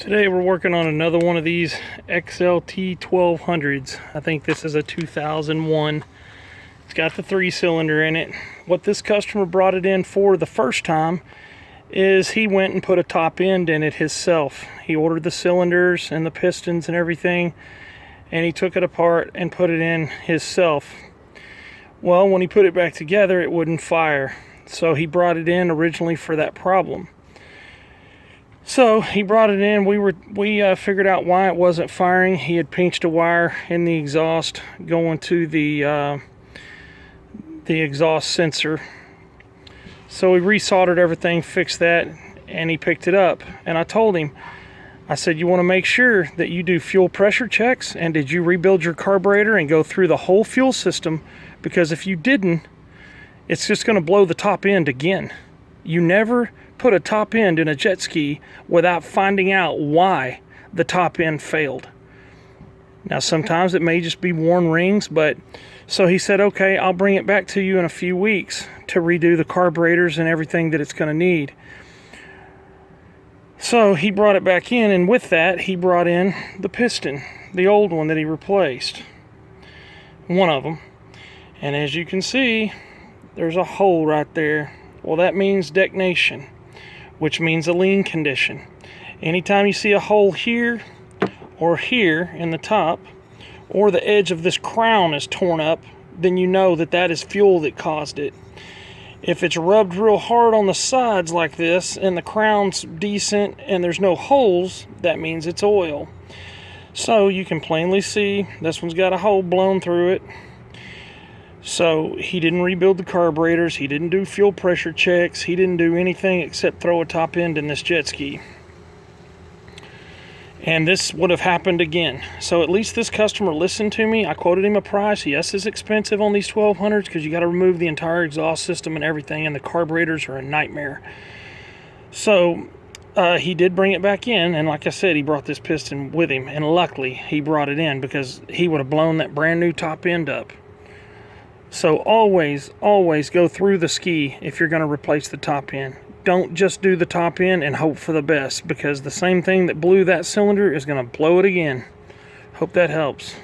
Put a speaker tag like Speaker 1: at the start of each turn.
Speaker 1: Today we're working on another one of these XLT 1200s. I think this is a 2001. It's got the 3-cylinder in it. What this customer brought it in for the first time is he went and put a top end in it himself. He ordered the cylinders and the pistons and everything, and he took it apart and put it in himself. Well, when he put it back together, it wouldn't fire. So he brought it in originally for that problem. So he brought it in. We figured out why it wasn't firing. He had pinched a wire in the exhaust going to the exhaust sensor. So we resoldered everything, fixed that, and he picked it up. And I told him, I said, you want to make sure that you do fuel pressure checks, and did you rebuild your carburetor and go through the whole fuel system? Because if you didn't, it's just going to blow the top end again. You never put a top end in a jet ski without finding out why the top end failed. Now sometimes it may just be worn rings, but so he said, okay, I'll bring it back to you in a few weeks to redo the carburetors and everything that it's going to need. So he brought it back in, and with that he brought in the piston, the old one that he replaced, one of them. And as you can see, there's a hole right there. Well, that means detonation, which means a lean condition. Anytime you see a hole here or here in the top, or the edge of this crown is torn up, then you know that that is fuel that caused it. If it's rubbed real hard on the sides like this and the crown's decent and there's no holes, that means it's oil. So you can plainly see this one's got a hole blown through it. So he didn't rebuild the carburetors, he didn't do fuel pressure checks, he didn't do anything except throw a top end in this jet ski. And this would have happened again. So at least this customer listened to me. I quoted him a price. Yes, it's expensive on these 1200s because you got to remove the entire exhaust system and everything, and the carburetors are a nightmare. So he did bring it back in, and like I said, he brought this piston with him, and luckily he brought it in because he would have blown that brand new top end up. So always go through the ski if you're going to replace the top end. Don't just do the top end and hope for the best, because the same thing that blew that cylinder is going to blow it again. Hope that helps.